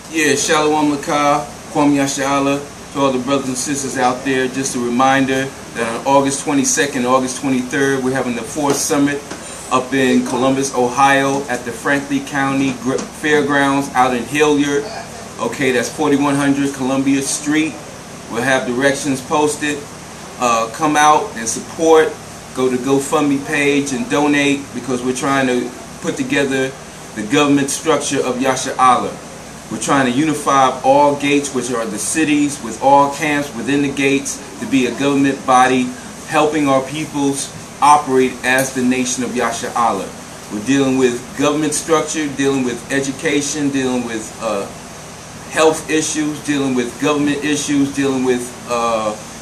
Yeah, Shalom Lakah, Kwam Yashala, to all the brothers and sisters out there. Just a reminder that on August 22nd, August 23rd, we're having the 4th Summit up in Columbus, Ohio at the Franklin County Fairgrounds out in Hilliard. Okay, that's 4100 Columbia Street. We'll have directions posted. Come out and support. Go to GoFundMe page and donate, because we're trying to put together the government structure of ShakkaAlmost. We're trying to unify all gates, which are the cities, with all camps within the gates, to be a government body helping our peoples operate as the nation of ShakkaAlmost. We're dealing with government structure, dealing with education, dealing with health issues, dealing with government issues, dealing with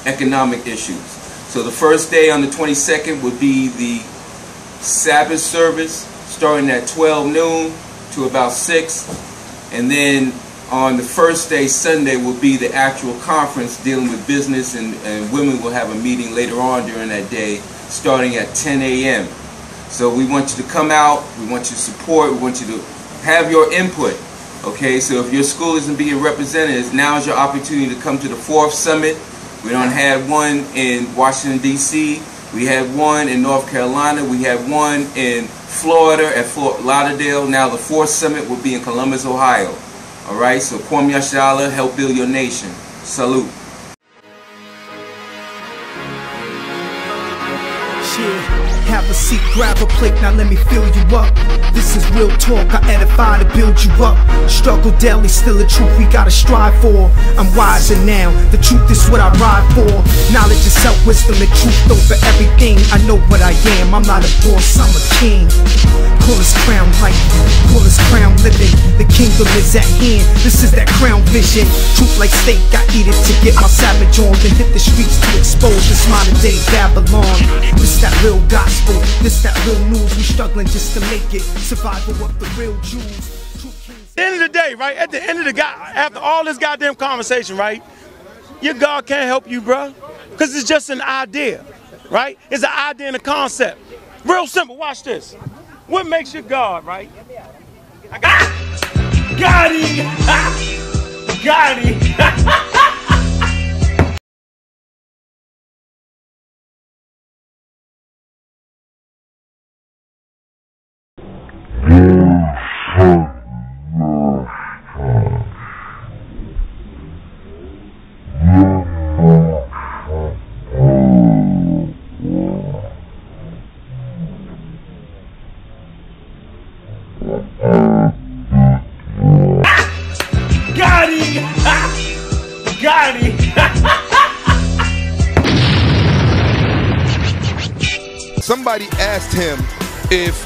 economic issues. So the first day on the 22nd would be the Sabbath service, starting at 12 noon to about 6. And then on the first day, Sunday, will be the actual conference dealing with business, and women will have a meeting later on during that day, starting at 10 a.m. So we want you to come out, we want you to support, we want you to have your input. Okay, so if your school isn't being represented, now is your opportunity to come to the 4th Summit. We don't have one in Washington, D.C. We had one in North Carolina. We had one in Florida at Fort Lauderdale. Now the 4th Summit will be in Columbus, Ohio. All right, so Kwam Yashala, help build your nation. Salute. Have a seat, grab a plate, now let me fill you up. This is real talk, I edify to build you up. Struggle daily, still the truth we gotta strive for. I'm wiser now, the truth is what I ride for. Knowledge is self-wisdom and truth over everything. I know what I am, I'm not a boss, I'm a king. Call this crown light, call this crown living. The kingdom is at hand, this is that crown vision. Truth like steak, I eat it to get my savage on. Then hit the streets to expose this modern day Babylon. This that real gospel, this that real news. We struggling just to make it, survival of the real Jews. At the end of the day, right, at the end of the after all this goddamn conversation, right, your God can't help you, bro, because it's just an idea, right? It's an idea and a concept. Real simple, watch this. What makes your God, right? Got him! Got him! Got it! Somebody asked him if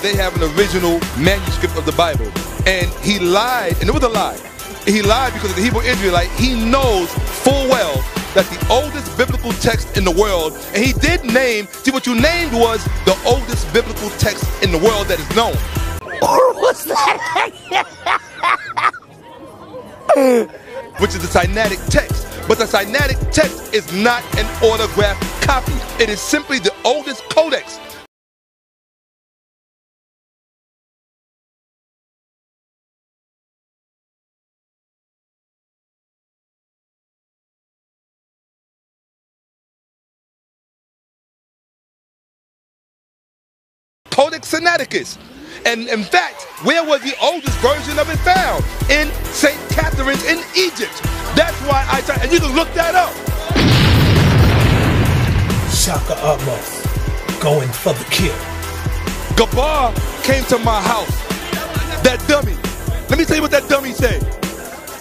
they have an original manuscript of the Bible, and he lied, and it was a lie. He lied because of the Hebrew Israelite. He knows full well that the oldest biblical text in the world, and he did name, see what you named was the oldest biblical text in the world that is known. What's that? Which is the Sinaitic text. But the Sinaitic text is not an autographed copy. It is simply the oldest codex. Codex Sinaiticus. And in fact, where was the oldest version of it found? In St. Catherine's in Egypt. That's why I try, and you can look that up. ShakkaAlmost, going for the kill. Gabar came to my house. That dummy. Let me tell you what that dummy said.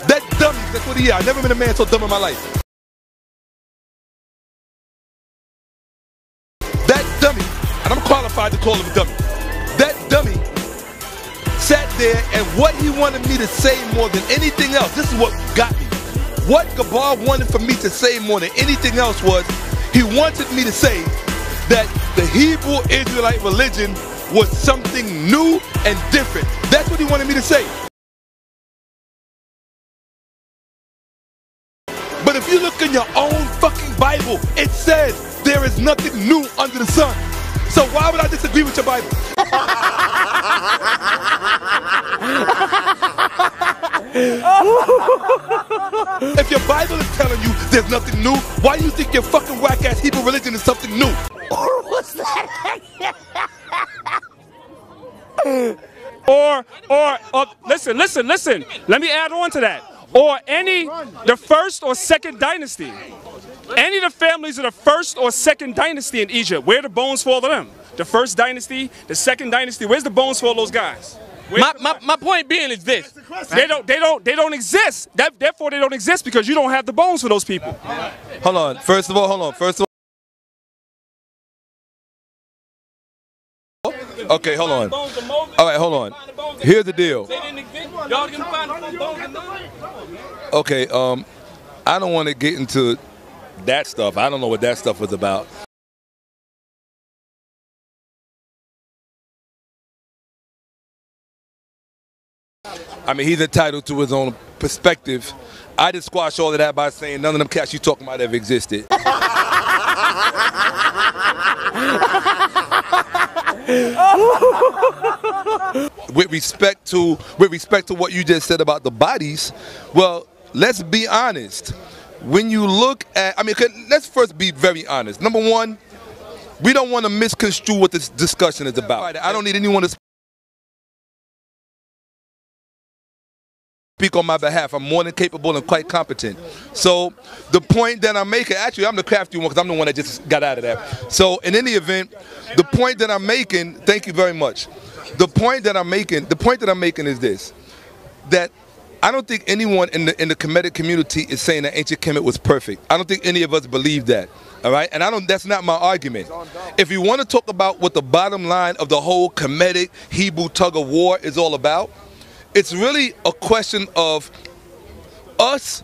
That dummy, that's what he is. I've never been a man so dumb in my life. That dummy, and I'm qualified to call him a dummy. That dummy sat there, and what he wanted me to say more than anything else, this is what got me. What Gabar wanted for me to say more than anything else was, he wanted me to say that the Hebrew Israelite religion was something new and different. That's what he wanted me to say. But if you look in your own fucking Bible, it says there is nothing new under the sun. So why would I disagree with your Bible? If your Bible is telling you there's nothing new, why do you think your fucking whack-ass Hebrew religion is something new? What's that? Or listen. Let me add on to that. Or the first or second dynasty. Any of the families of the first or second dynasty in Egypt, where the bones fall to them? The first dynasty, the second dynasty, where's the bones for those guys? My point being is this. They don't exist. Therefore they don't exist because you don't have the bones for those people. Hold on. First of all. Okay, hold on. All right, hold on. Here's the deal. Okay, I don't want to get into that stuff. I don't know what that stuff was about. I mean, he's entitled to his own perspective. I just squash all of that by saying none of them cats you talking about ever existed. With respect to what you just said about the bodies, well, let's be honest. When you look at, let's first be very honest. Number one, we don't want to misconstrue what this discussion is about. I don't need anyone to speak on my behalf. I'm more than capable and quite competent. So the point that I'm making, actually I'm the crafty one because I'm the one that just got out of that. So in any event, the point that I'm making, thank you very much. The point that I'm making is this, that I don't think anyone in the Kemetic community is saying that ancient Kemet was perfect. I don't think any of us believe that. All right, and that's not my argument. If you want to talk about what the bottom line of the whole Kemetic Hebrew tug of war is all about, it's really a question of us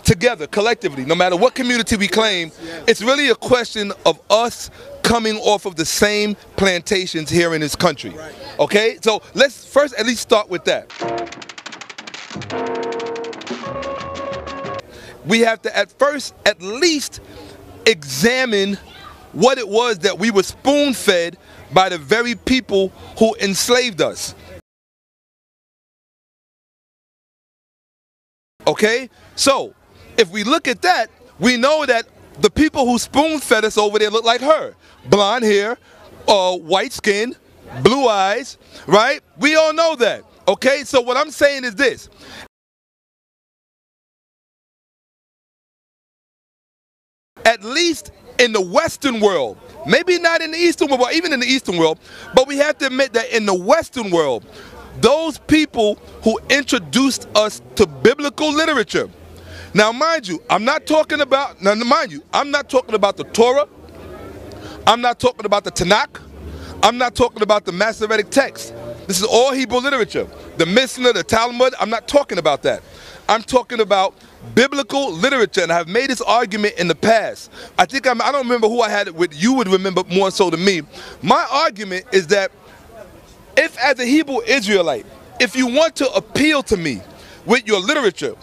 together, collectively, no matter what community we claim, it's really a question of us coming off of the same plantations here in this country. Okay, so let's first at least start with that. We have to at least examine what it was that we were spoon-fed by the very people who enslaved us. Okay, so if we look at that, we know that the people who spoon-fed us over there look like her. Blonde hair, white skin, blue eyes, right? We all know that. Okay, so what I'm saying is this. At least in the Western world, maybe not in the Eastern world, but even in the Eastern world, but we have to admit that in the Western world, those people who introduced us to biblical literature. Now, mind you, I'm not talking about the Torah. I'm not talking about the Tanakh. I'm not talking about the Masoretic text. This is all Hebrew literature. The Mishnah, the Talmud, I'm not talking about that. I'm talking about biblical literature, and I've made this argument in the past. I don't remember who I had it with. You would remember more so than me. My argument is that if, as a Hebrew Israelite, if you want to appeal to me with your literature,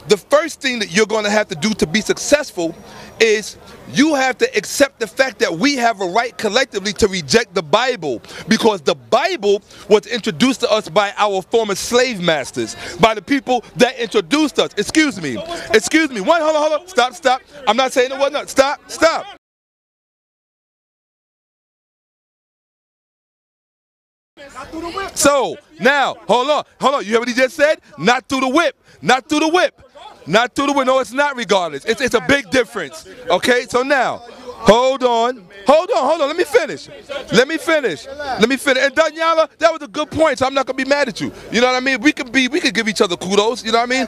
the first thing that you're going to have to do to be successful is you have to accept the fact that we have a right collectively to reject the Bible, because the Bible was introduced to us by our former slave masters, by the people that introduced us. Excuse me. Hold on. Stop. I'm not saying it wasn't. Stop. So now, hold on. You hear what he just said? Not through the whip. No, it's not regardless. It's a big difference. Okay, so now, hold on. Let me finish. And Daniela, that was a good point, so I'm not gonna be mad at you. You know what I mean? We could give each other kudos, you know what I mean?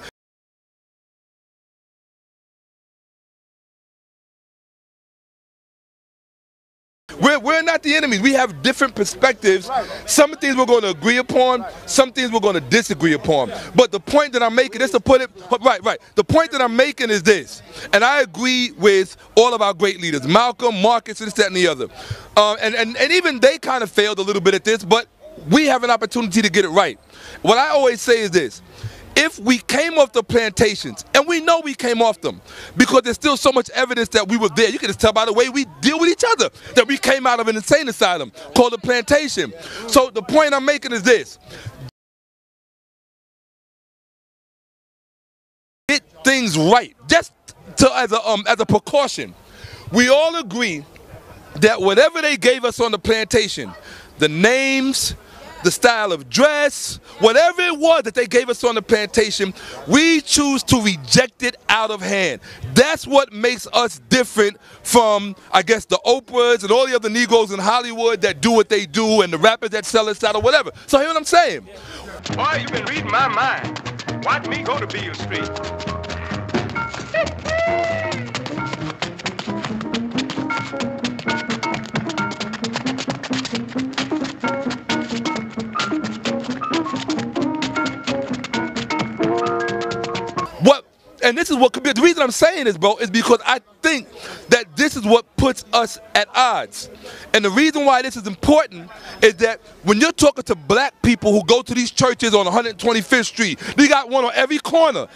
We're not the enemies. We have different perspectives. Some things we're going to agree upon, some things we're going to disagree upon. But the point that I'm making, just to put it right. The point that I'm making is this, and I agree with all of our great leaders, Malcolm, Marcus, this, that, and the other. And even they kind of failed a little bit at this, but we have an opportunity to get it right. What I always say is this. If we came off the plantations, and we know we came off them, because there's still so much evidence that we were there. You can just tell by the way we deal with each other that we came out of an insane asylum called a plantation. So the point I'm making is this. things right, just to, as a precaution. We all agree that whatever they gave us on the plantation, the names, the style of dress, whatever it was that they gave us on the plantation, we choose to reject it out of hand. That's what makes us different from, I guess, the Oprahs and all the other Negroes in Hollywood that do what they do, and the rappers that sell us out or whatever. So hear what I'm saying? Boy, you've been reading my mind. Watch me go to Beale Street. And this is what could be, the reason I'm saying this, bro, is because I think that this is what puts us at odds. And the reason why this is important is that when you're talking to black people who go to these churches on 125th Street, they got one on every corner.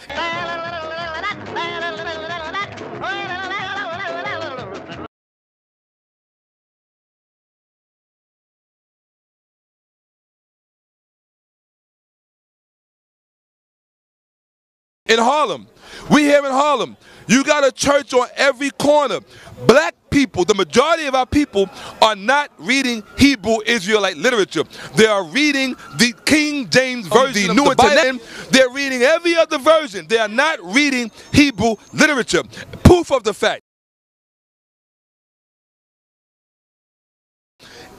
In Harlem, we here in Harlem, you got a church on every corner. Black people, the majority of our people, are not reading Hebrew Israelite literature. They are reading the King James Version, the New Testament. They're reading every other version. They are not reading Hebrew literature. Proof of the fact.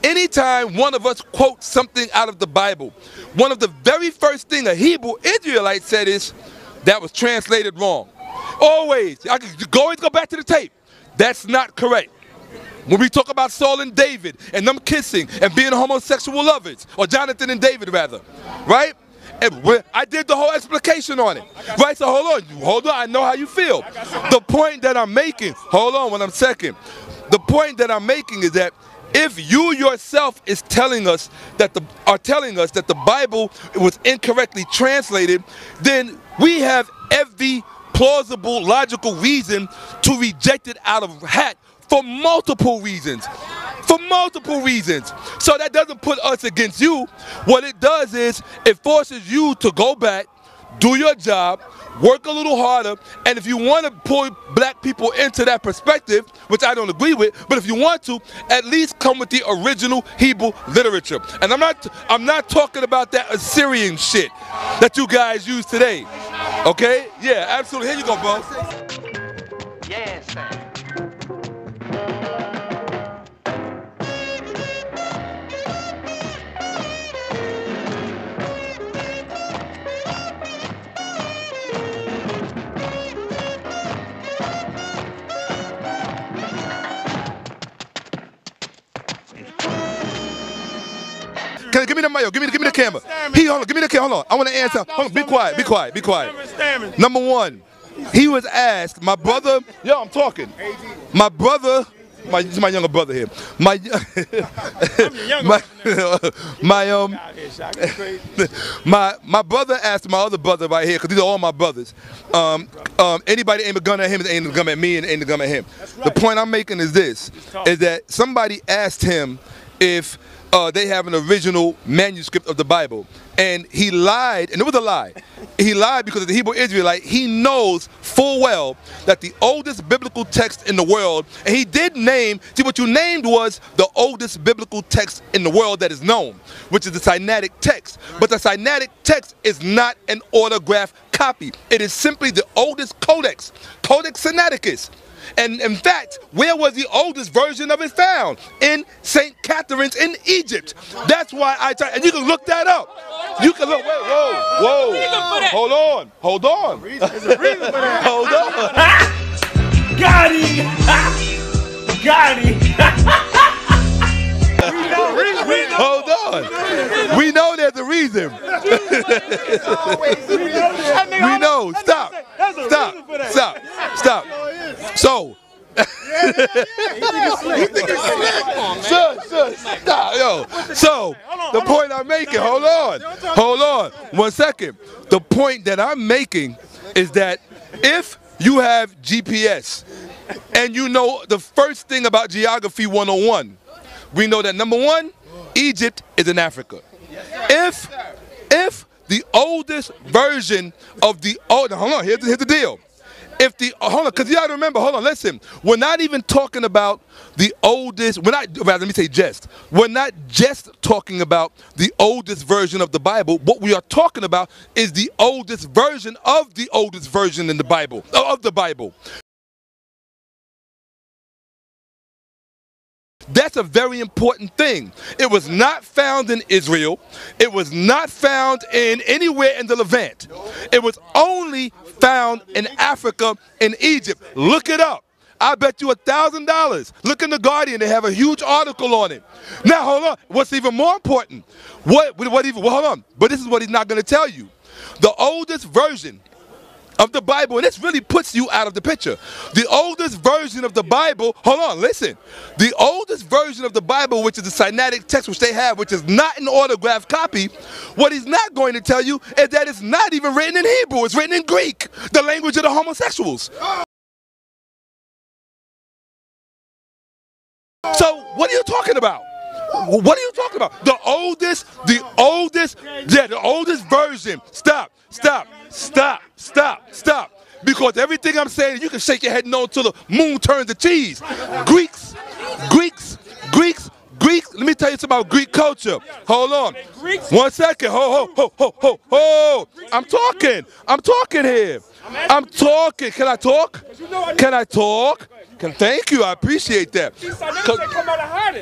Anytime one of us quotes something out of the Bible, one of the very first thing a Hebrew Israelite said is, that was translated wrong. Always. I can always go back to the tape. That's not correct. When we talk about Saul and David and them kissing and being homosexual lovers, or Jonathan and David rather, right? And I did the whole explication on it, right? So hold on, I know how you feel. The point that I'm making, hold on 1 second. The point that I'm making is that if you yourself is telling us that the Bible was incorrectly translated, then we have every plausible, logical reason to reject it out of hat for multiple reasons. For multiple reasons. So that doesn't put us against you. What it does is it forces you to go back, do your job, work a little harder, and if you want to pull black people into that perspective, which I don't agree with, but if you want to, at least come with the original Hebrew literature. And I'm not talking about that Assyrian shit that you guys use today. Okay? Yeah, absolutely. Here you go, bro. Yes, sir. Give me the mic, give me the camera. Hold on, give me the camera, hold on. I want to answer. Hold on, be quiet. Number one, he was asked, my brother, yo, I'm talking. My brother, this is my younger brother here. My brother asked my other brother right here, because these are all my brothers. Anybody aim a gun at him is aiming a gun at me and aiming a gun at him. The point I'm making is this, is that somebody asked him if they have an original manuscript of the Bible. And he lied, and it was a lie. He lied because as the Hebrew Israelite, he knows full well that the oldest biblical text in the world, and he did name, see what you named was the oldest biblical text in the world that is known, which is the Sinaitic text. But the Sinaitic text is not an autographed copy. It is simply the oldest codex, Codex Sinaiticus. And in fact, where was the oldest version of it found? In St. Catherine's in Egypt. That's why I try, and you can look that up. You can look, whoa. Hold on. Hold on. Got him. Hold on. We know there's a reason. We know. Stop. So, stop, yo. So, the point I'm making, hold on, 1 second. The point that I'm making is that if you have GPS and you know the first thing about Geography 101, we know that number one, Egypt is in Africa. If the oldest version of the, hold on, here's the deal. If the, hold on, because you got to remember, hold on, listen. We're not even talking about the oldest, we're not, let me say just. We're not just talking about the oldest version of the Bible. What we are talking about is the oldest version of the oldest version in the Bible, of the Bible. That's a very important thing. It was not found in Israel. It was not found in anywhere in the Levant. It was only found in Africa, in Egypt. Look it up. I bet you $1,000. Look in The Guardian. They have a huge article on it. Now, hold on. What's even more important? Well, hold on. But this is what he's not going to tell you. The oldest version of the Bible, and this really puts you out of the picture. The oldest version of the Bible, hold on, listen. The oldest version of the Bible, which is the Sinaitic text which they have, which is not an autographed copy, what he's not going to tell you is that it's not even written in Hebrew. It's written in Greek, the language of the homosexuals. So, what are you talking about? What are you talking about? The oldest version. Stop. Because everything I'm saying, you can shake your head no till the moon turns to cheese. Greeks. Let me tell you something about Greek culture. Hold on. 1 second. Ho. I'm talking here. I'm talking. Can I talk? Thank you. I appreciate that.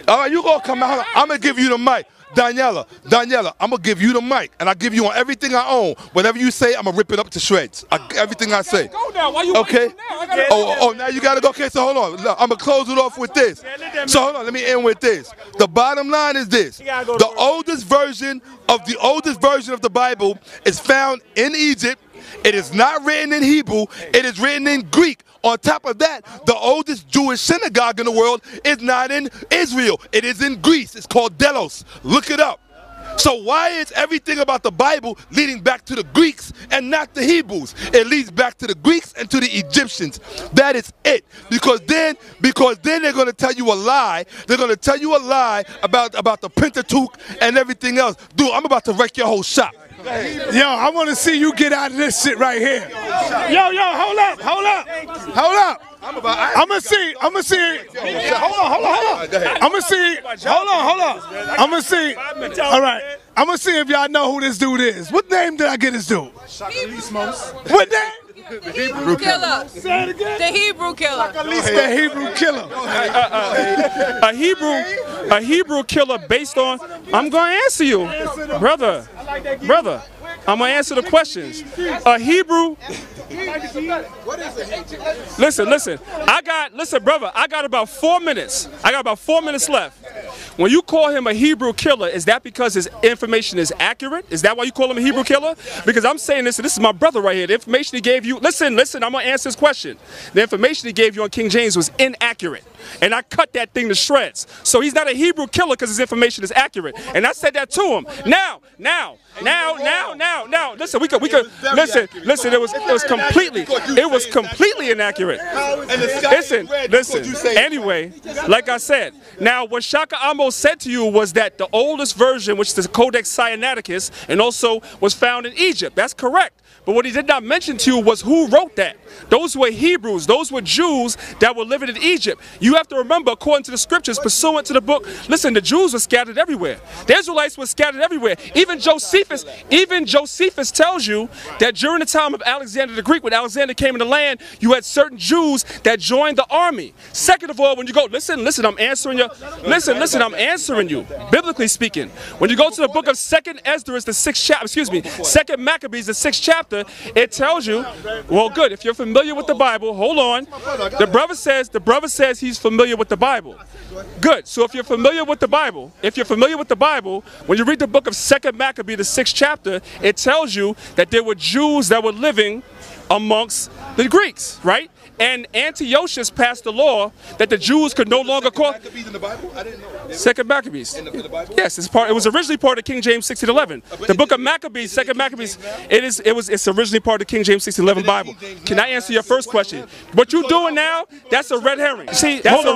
All right, you gonna come out. I'm gonna give you the mic. Daniela, I'm gonna give you the mic, and I give you on everything I own. Whatever you say, I'm gonna rip it up to shreds. Everything I say. Okay. Oh, now you gotta go. Okay, so hold on. Look, I'm gonna close it off with this. So hold on. Let me end with this. The bottom line is this: the oldest version of the Bible is found in Egypt. It is not written in Hebrew. It is written in Greek. On top of that, the oldest Jewish synagogue in the world is not in Israel. It is in Greece. It's called Delos. Look it up. So why is everything about the Bible leading back to the Greeks and not the Hebrews? It leads back to the Greeks and to the Egyptians. That is it. Because then they're going to tell you a lie. They're going to tell you a lie about the Pentateuch and everything else. Dude, I'm about to wreck your whole shop. Yo, I want to see you get out of this shit right here. Yo, hold up. I'm gonna see. Hold on. I'm gonna see. Hold on. I'm gonna see. All right. I'm gonna see if y'all know who this dude is. What name did I get this dude? ShakkaAlmost. What name? The Hebrew killer. Say it again. The Hebrew killer. The Hebrew killer. A Hebrew killer based on. I'm going to answer you, brother. I'm going to answer the questions. A Hebrew. Listen, brother. I got about 4 minutes. Left. When you call him a Hebrew killer, is that because his information is accurate? Is that why you call him a Hebrew killer? Because I'm saying this, and this is my brother right here. The information he gave you, listen, I'm going to answer this question. The information he gave you on King James was inaccurate. And I cut that thing to shreds. So he's not a Hebrew killer because his information is accurate. And I said that to him. Now. Listen, we could listen, it was completely inaccurate. Listen. Anyway, like I said, now what ShakkaAlmost said to you was that the oldest version, which is the Codex Sinaiticus, and also was found in Egypt. That's correct. But what he did not mention to you was who wrote that. Those were Hebrews. Those were Jews that were living in Egypt. You have to remember, according to the scriptures, pursuant to the book, listen, the Jews were scattered everywhere. The Israelites were scattered everywhere. Even Josephus tells you that during the time of Alexander the Greek, when Alexander came into the land, you had certain Jews that joined the army. Second of all, when you go, listen, I'm answering you. Listen, I'm answering you. Biblically speaking, when you go to the book of 2nd Esdras, the 6th chapter, 2nd Maccabees, the 6th chapter, it tells you, well, good, if you're familiar with the Bible, hold on. The brother says he's familiar with the Bible. Good. So if you're familiar with the Bible, when you read the book of 2nd Maccabees, the 6th chapter, it tells you that there were Jews that were living amongst the Greeks, right? And Antiochus passed a law that the Jews could no longer call. Maccabees in the Bible? I didn't know. 2nd Maccabees. In the Bible? Yes, it was originally part of King James 1611. The book of Maccabees, 2nd Maccabees, it's originally part of King James 1611 Bible. Can I answer your first question? What you're doing now, that's a red herring. See, that's a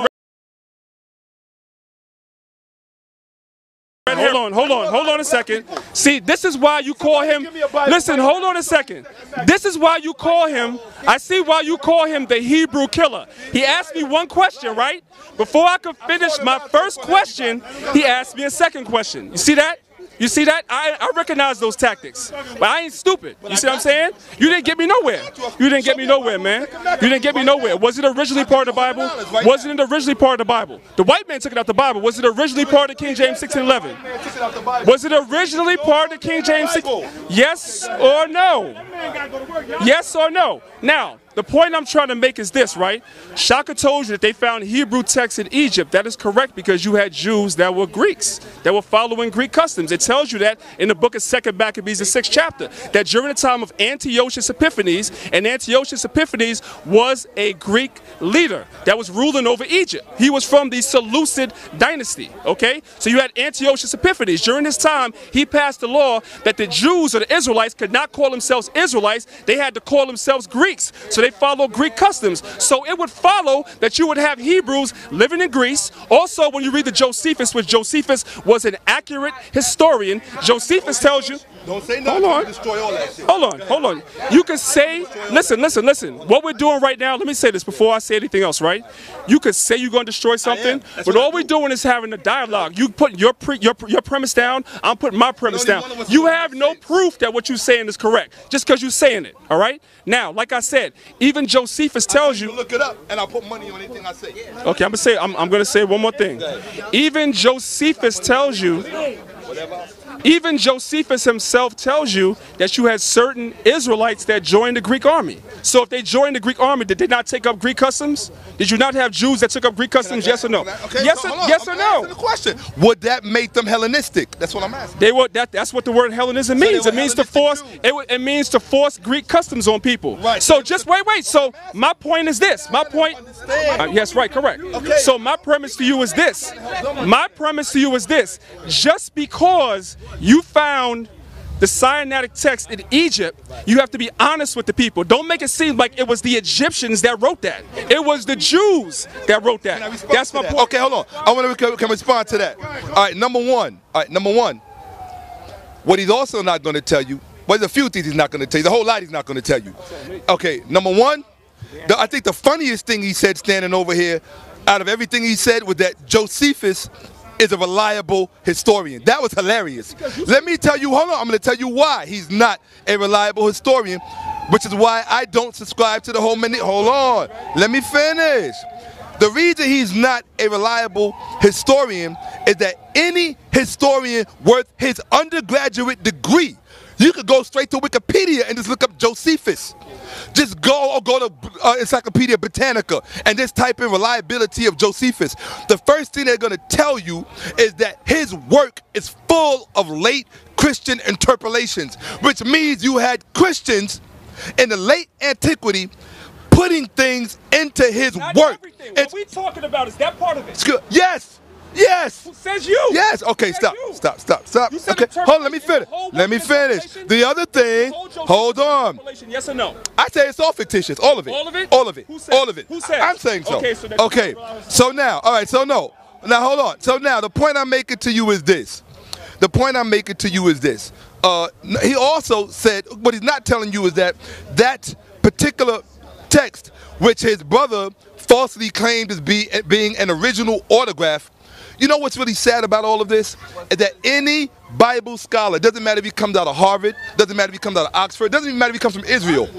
red hold on a second. See, this is why you call him, listen, hold on a second. This is why you call him, I see why you call him the Hebrew killer. He asked me one question, right? Before I could finish my first question, he asked me a second question. You see that? You see that? I recognize those tactics. But I ain't stupid. You see what I'm saying? You didn't get me nowhere. You didn't get me nowhere, man. You didn't get me nowhere. Was it originally part of the Bible? Wasn't it originally part of the Bible? The white man took it out the Bible. Was it originally part of King James 1611? Was it originally part of King James 16? Yes or no? Yes or no? Now, the point I'm trying to make is this, right? Shaka told you that they found Hebrew texts in Egypt. That is correct because you had Jews that were Greeks, that were following Greek customs. It tells you that in the book of 2 Maccabees, the 6th chapter, that during the time of Antiochus Epiphanes, and Antiochus Epiphanes was a Greek leader that was ruling over Egypt. He was from the Seleucid dynasty, okay? So you had Antiochus Epiphanes. During this time, he passed a law that the Jews or the Israelites could not call themselves Israelites. They had to call themselves Greeks. So they follow Greek customs. So it would follow that you would have Hebrews living in Greece. Also, when you read the Josephus, which Josephus was an accurate historian, Josephus tells you, don't say nothing. hold on, destroy all that shit. hold on. You can say, listen. What we're doing right now, let me say this before I say anything else, right? You could say you're going to destroy something, but all we're doing is having a dialogue. You put your premise down, I'm putting my premise down. You have no proof that what you're saying is correct, just because you're saying it, all right? Now, like I said, even Josephus tells you. Look it up, and I'll put money on anything I say. Okay, I'm gonna say one more thing. Even Josephus tells you. Even Josephus himself tells you that you had certain Israelites that joined the Greek army. So if they joined the Greek army, did they not take up Greek customs? Did you not have Jews that took up Greek customs? Yes or no? Okay, yes or no? The question. Would that make them Hellenistic? That's what I'm asking. They were. That's what the word Hellenism means. It means to force. It means to force Greek customs on people. Right. So just wait. So my point is this. My point. Yes, right, correct. Okay. So my premise to you is this. My premise to you is this. Just because you found the Sinaitic text in Egypt, you have to be honest with the people. Don't make it seem like it was the Egyptians that wrote that. It was the Jews that wrote that. That's my point. Okay, hold on. I want to respond to that. All right, number one. What he's also not going to tell you, well, there's a few things he's not going to tell you. The whole lot he's not going to tell you. Okay, number one, I think the funniest thing he said standing over here, out of everything he said, was that Josephus is a reliable historian. That was hilarious. Let me tell you, hold on, I'm going to tell you why he's not a reliable historian, which is why I don't subscribe to the whole many. Hold on, let me finish. The reason he's not a reliable historian is that any historian worth his undergraduate degree, you could go straight to Wikipedia and just look up Josephus. Just go to Encyclopedia Britannica and just type in reliability of Josephus. The first thing they're going to tell you is that his work is full of late Christian interpolations, which means you had Christians in the late antiquity putting things into his work. Everything. What we talking about is that part of it. Yes. Yes. Who says you? Yes. Okay, stop. Okay, hold on, let me finish. The other thing, hold on. Yes or no? I say it's all fictitious. All of it. All of it? All of it. Who says? All of it. Who says? I'm saying so. Okay, So now, all right, so no. Now hold on. So now the point I'm making to you is this. He also said, what he's not telling you is that that particular text, which his brother falsely claimed as being an original autograph. You know what's really sad about all of this? Is that any Bible scholar, doesn't matter if he comes out of Harvard, doesn't matter if he comes out of Oxford, doesn't even matter if he comes from Israel.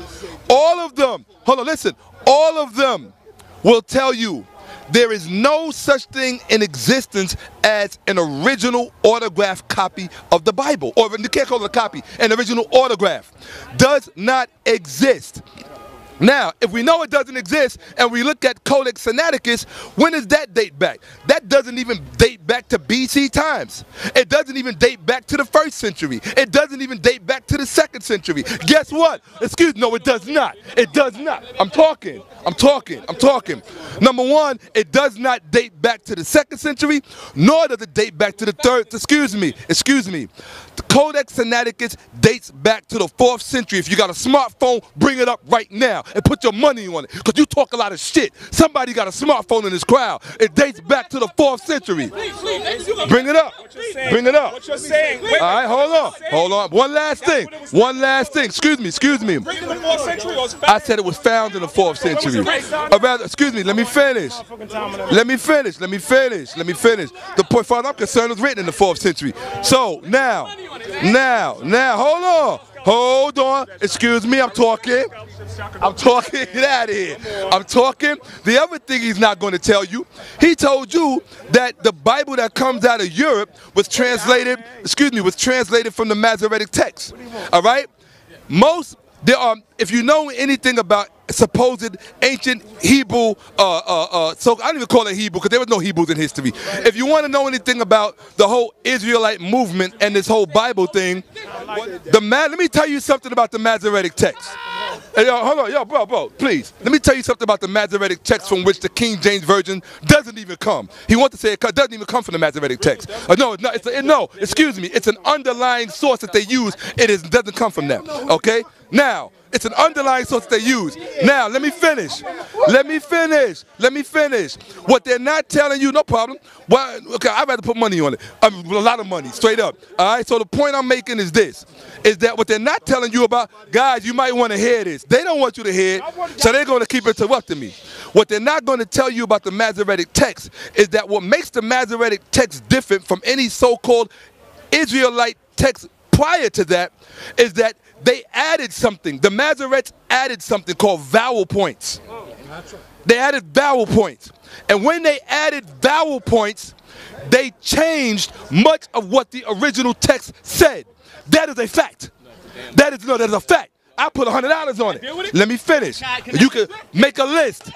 All of them, hold on, listen, all of them will tell you there is no such thing in existence as an original autograph copy of the Bible. Or you can't call it a copy, an original autograph. Does not exist. Now, if we know it doesn't exist, and we look at Codex Sinaiticus, when does that date back? That doesn't even date back to BC times. It doesn't even date back to the 1st century. It doesn't even date back to the 2nd century. Guess what? No, it does not. It does not. I'm talking. Number one, it does not date back to the 2nd century, nor does it date back to the 3rd. Excuse me. The Codex Sinaiticus dates back to the 4th century. If you got a smartphone, bring it up right now and put your money on it, because you talk a lot of shit. Somebody got a smartphone in this crowd. It dates back to the 4th century. Bring it up. Bring it up. What you're saying. All right, hold on. One last thing. Excuse me. I said it was found in the 4th century. Or rather, excuse me, let me finish. Let me finish. The point, far as I'm concerned, was written in the 4th century. So, now, hold on. Excuse me, I'm talking. Get out of here. I'm talking. The other thing he's not going to tell you, he told you that the Bible that comes out of Europe was translated from the Masoretic text. All right? If you know anything about supposed ancient Hebrew, so I don't even call it Hebrew because there was no Hebrews in history. If you want to know anything about the whole Israelite movement and this whole Bible thing, let me tell you something about the Masoretic text. Hey, yo, hold on, bro, please. Let me tell you something about the Masoretic text from which the King James Version doesn't even come. He wants to say it doesn't even come from the Masoretic text. Excuse me. It's an underlying source that they use. It doesn't come from that. Okay? Now, it's an underlying source that they use. Now, let me finish. What they're not telling you, no problem. Well, okay, I'd rather put money on it. A lot of money, straight up. All right, so the point I'm making is this. Is that what they're not telling you about, guys, you might want to hear this. They don't want you to hear it, so they're going to keep interrupting me. What they're not going to tell you about the Masoretic text is that what makes the Masoretic text different from any so-called Israelite text prior to that is that they added something. The Masoretes added something called vowel points. They added vowel points. And when they added vowel points, they changed much of what the original text said. That is a fact. That is a fact. I put $100 on it. Let me finish. You can make a list.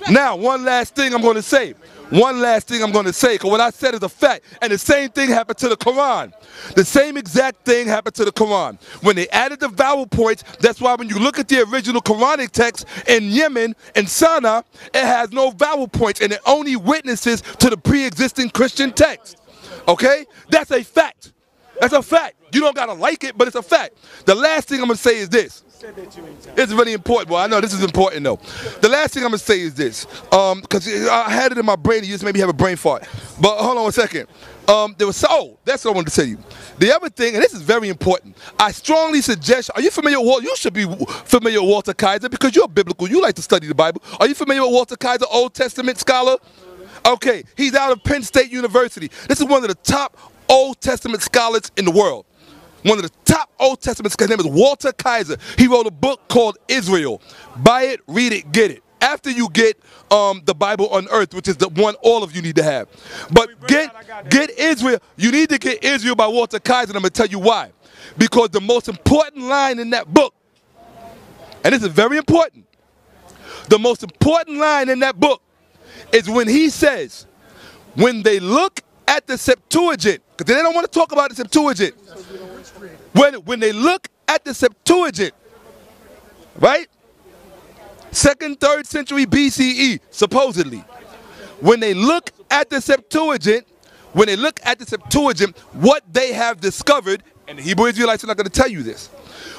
Now, one last thing I'm going to say. Because what I said is a fact. And the same thing happened to the Quran. The same exact thing happened to the Quran. When they added the vowel points, that's why when you look at the original Quranic text in Yemen and Sana'a, it has no vowel points and it only witnesses to the pre-existing Christian text. Okay? That's a fact. That's a fact. You don't gotta like it, but it's a fact. The last thing I'm gonna say is this. It's really important. Well, I know this is important though. The last thing I'm gonna say is this. Because I had it in my brain, you just made me have a brain fart. But hold on a second. That's what I wanted to tell you. The other thing, and this is very important, I strongly suggest, are you familiar with you should be familiar with Walter Kaiser because you're biblical, you like to study the Bible. Are you familiar with Walter Kaiser, Old Testament scholar? Okay, he's out of Penn State University. This is one of the top Old Testament scholars in the world. One of the top Old Testament scholars. His name is Walter Kaiser. He wrote a book called Israel. Buy it, read it, get it. After you get the Bible Unearthed, which is the one all of you need to have. But get Israel. You need to get Israel by Walter Kaiser, and I'm going to tell you why. Because the most important line in that book, and this is very important, the most important line in that book is when he says, when they look at the Septuagint, because they don't want to talk about the Septuagint. When they look at the Septuagint, right? 2nd, 3rd century BCE, supposedly. When they look at the Septuagint, what they have discovered, and the Hebrew Israelites are not going to tell you this,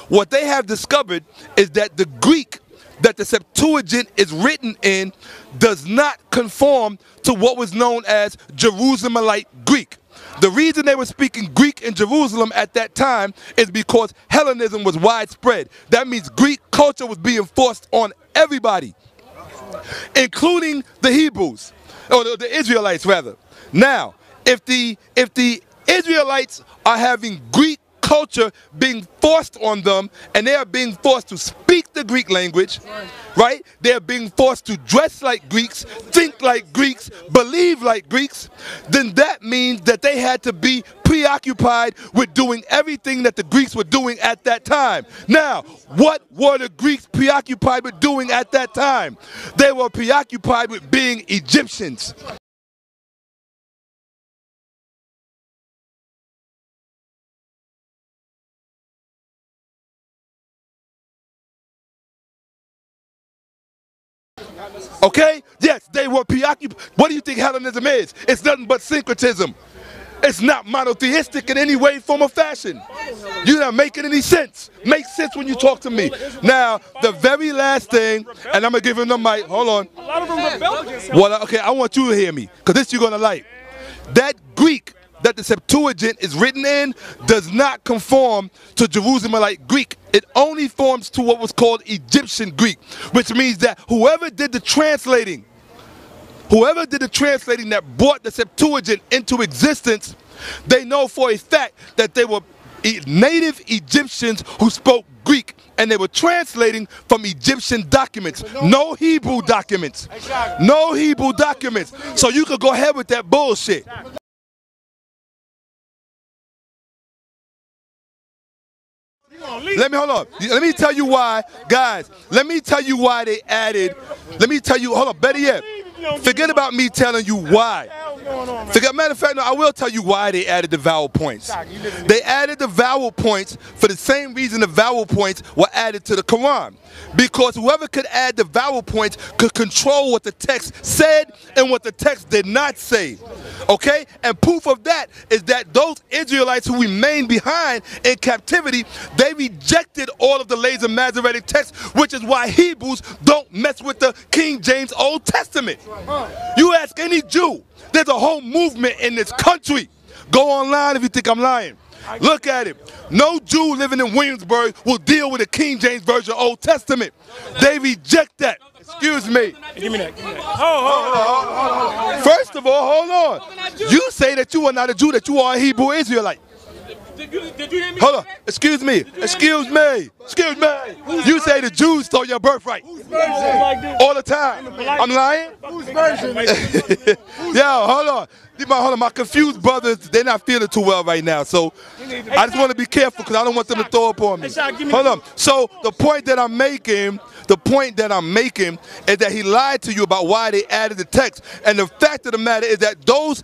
what they have discovered is that the Greek that the Septuagint is written in does not conform to what was known as Jerusalemite Greek. The reason they were speaking Greek in Jerusalem at that time is because Hellenism was widespread. That means Greek culture was being forced on everybody, including the Hebrews, or the Israelites rather. Now, if the Israelites are having Greek culture being forced on them, and they are being forced to speak the Greek language, right? They're being forced to dress like Greeks, think like Greeks, believe like Greeks, then that means that they had to be preoccupied with doing everything that the Greeks were doing at that time. Now, what were the Greeks preoccupied with doing at that time? They were preoccupied with being Egyptians. Okay? Yes, they were preoccupied. What do you think Hellenism is? It's nothing but syncretism. It's not monotheistic in any way, form, or fashion. You're not making any sense. Make sense when you talk to me. Now, the very last thing, and I'm going to give him the mic. Hold on. A lot of them rebelled against him. Well, okay, I want you to hear me, because this you're going to like. That Greek that the Septuagint is written in does not conform to Jerusalemite Greek. It only forms to what was called Egyptian Greek, which means that whoever did the translating that brought the Septuagint into existence, they know for a fact that they were native Egyptians who spoke Greek, and they were translating from Egyptian documents, no Hebrew documents. No Hebrew documents. So you could go ahead with that bullshit. Let me, hold on. Let me tell you why, guys. Let me tell you why they added, hold on, better yet. Forget about me telling you why. Matter of fact, no, I will tell you why they added the vowel points. They added the vowel points for the same reason the vowel points were added to the Quran. Because whoever could add the vowel points could control what the text said and what the text did not say. Okay? And proof of that is that those Israelites who remained behind in captivity, they rejected all of the later Masoretic texts, which is why Hebrews don't mess with the King James Old Testament. You ask any Jew, there's a whole movement in this country. Go online if you think I'm lying. Look at it. No Jew living in Williamsburg will deal with the King James Version Old Testament. They reject that. Excuse me. Give me that. First of all, hold on. You say that you are not a Jew, that you are a Hebrew Israelite. Did you hear me? Hold on. Excuse me. Excuse me. Excuse me. You say the Jews stole your birthright. All the time. I'm lying? Whose version? Yo, hold on. My confused brothers, they're not feeling too well right now. So I just want to be careful because I don't want them to throw up on me. Hold on. So the point that I'm making is that he lied to you about why they added the text. And the fact of the matter is that those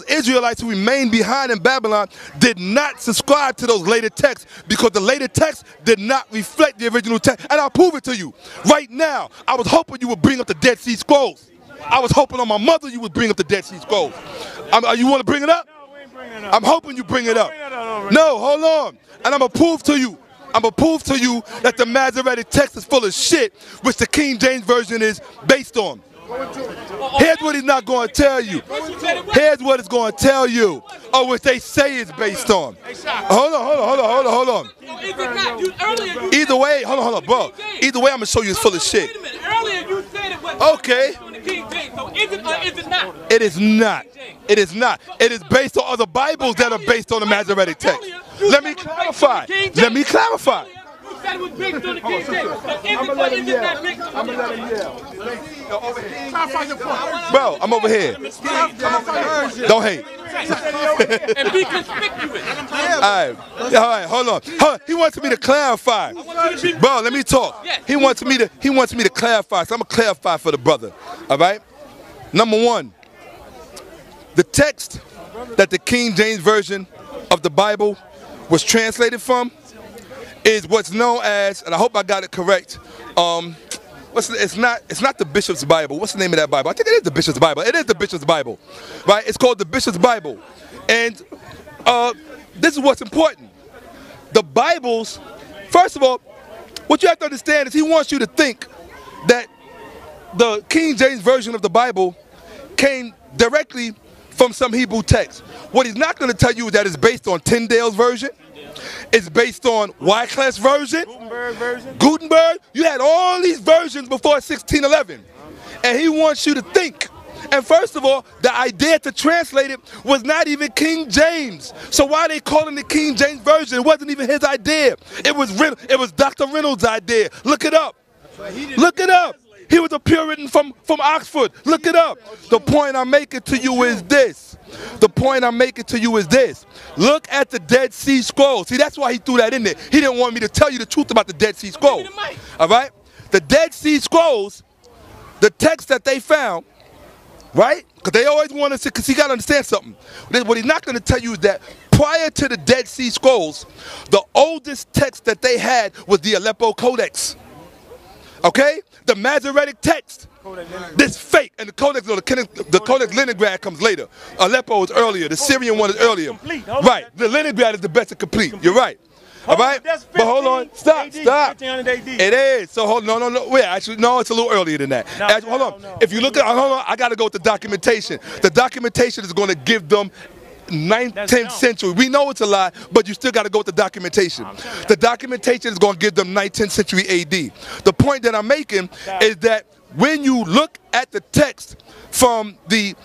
Israelites who remained behind in Babylon did not subscribe to those later texts because the later texts did not reflect the original text. And I'll prove it to you. Right now, I was hoping you would bring up the Dead Sea Scrolls. I was hoping on my mother you would bring up the Dead Sea Scrolls. You want to bring it up? No, we ain't bringing it up. I'm hoping you bring it up. No, hold on. And I'm going to prove to you. That the Masoretic text is full of shit, which the King James Version is based on. Here's what he's not going to tell you. Here's what it's going to tell you. Or what they say it's based on. Hold on. Either way, hold on, bro. Either way, I'm going to show you it's full of shit. Earlier you said it was okay. King James. So is it or is it not? It is not. It is not. It is based on other Bibles that are based on the Masoretic text. Let me clarify. Let me clarify. You said it was based on the King James. So is it or is it not based on the King James? Bro, I'm over here. Don't hate. And be conspicuous. All right, hold on. He wants me to clarify. Bro, let me talk. He wants me to clarify. So I'm gonna clarify for the brother. All right. Number one, the text that the King James Version of the Bible was translated from is what's known as, and I hope I got it correct. It's not the Bishop's Bible. What's the name of that Bible? I think it is the Bishop's Bible. It is the Bishop's Bible, right? It's called the Bishop's Bible, and this is what's important. The Bibles, first of all, what you have to understand is he wants you to think that the King James Version of the Bible came directly from some Hebrew text. What he's not going to tell you is that it's based on Tyndale's version. It's based on Wyclif's version. Gutenberg. You had all these versions before 1611. And he wants you to think. And first of all, the idea to translate it was not even King James. So why are they calling it King James Version? It wasn't even his idea. It was Dr. Reynolds' idea. Look it up. Look it up. He was a Puritan from Oxford. Look it up. The point I'm making to you is this. Look at the Dead Sea Scrolls. See, that's why he threw that in there. He didn't want me to tell you the truth about the Dead Sea Scrolls. All right? The Dead Sea Scrolls, the text that they found, right? Because they always want us to, because you got to understand something. What he's not going to tell you is that prior to the Dead Sea Scrolls, the oldest text that they had was the Aleppo Codex. Okay? The Masoretic text. This fake, and the Codex Leningrad comes later. Aleppo is earlier. The Syrian one is earlier. Right. The Leningrad is the best and complete. You're right. All right? But hold on. Stop. It is. So hold on. No. Wait, actually, no, it's a little earlier than that. Hold on. If you look at, hold on, I got to go with the documentation. The documentation is going to give them 9th, 10th century. We know it's a lie, but you still got to go with the documentation. The documentation is going to give them 9th, 10th century AD. The point that I'm making is that when you look at the text from the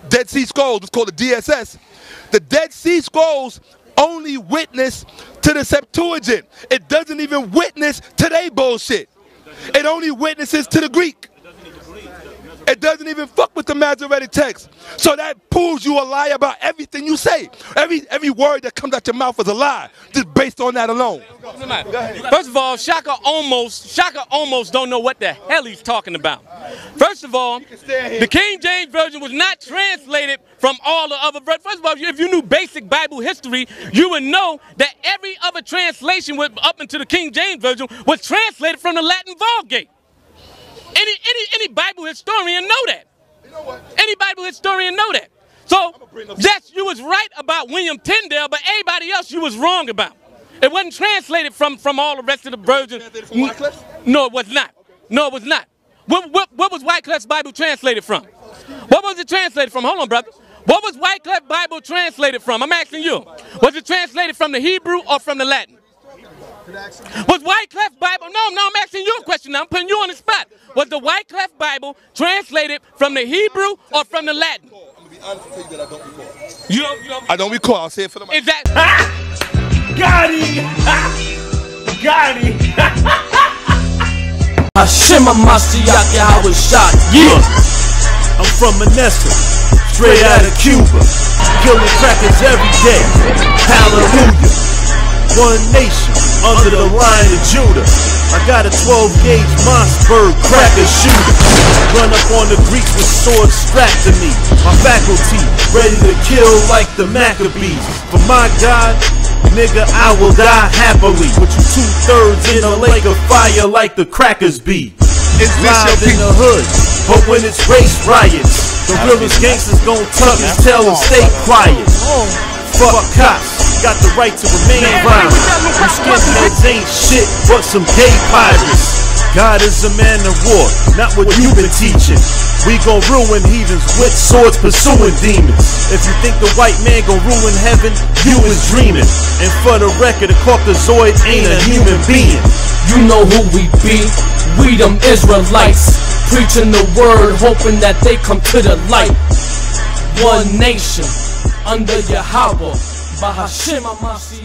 Dead Sea Scrolls, it's called the DSS, the Dead Sea Scrolls only witness to the Septuagint. It doesn't even witness to their bullshit. It only witnesses to the Greek. It doesn't even fuck with the Masoretic text. So that proves you a lie about everything you say. Every word that comes out your mouth is a lie, just based on that alone. First of all, ShakkaAlmost don't know what the hell he's talking about. First of all, the King James Version was not translated from all the other versions. First of all, if you knew basic Bible history, you would know that every other translation up into the King James Version was translated from the Latin Vulgate. Any Bible historian know that. Any Bible historian know that. So you was right about William Tyndale, but everybody else you was wrong about. It wasn't translated from all the rest of the versions. No, it was not. No, it was not. What was Wycliffe's Bible translated from? What was it translated from? Hold on, brother. What was Wycliffe's Bible translated from? I'm asking you. Was it translated from the Hebrew or from the Latin? Was Wycliffe's Bible, no, I'm asking you a question now, I'm putting you on the spot. Was the Wycliffe Bible translated from the Hebrew or from the Latin? I'm going to be honest and tell you that I don't recall. I don't recall, I'll say it for the mic. Is that? Got him! Got him! ShakkaAlmost, how it's shot. Yeah! I'm from Manessa, straight out of Cuba. Killing crackers every day. Hallelujah. One nation, under the Lion of Judah. I got a 12-gauge Mossberg cracker shooter. Run up on the Greeks with swords strapped to me. My faculty, ready to kill like the Maccabees. For my God, nigga, I will die happily. With you 2/3 in a lake of fire like the crackers be. It's live in the hood, but when it's race riots, the realest gangsters gon' tuck and tell them stay quiet. Fuck cops, got the right to remain violent. You skinheads ain't shit but some gay pirates. God is a man of war, not what you've been teaching. We gon' ruin heathens with swords pursuing demons. If you think the white man gon' ruin heaven, you is dreaming. And for the record, a Caucasoid ain't a human being. You know who we be, we them Israelites. Preaching the word, hoping that they come to the light. One nation, under Yahweh, ShakkaAlmost.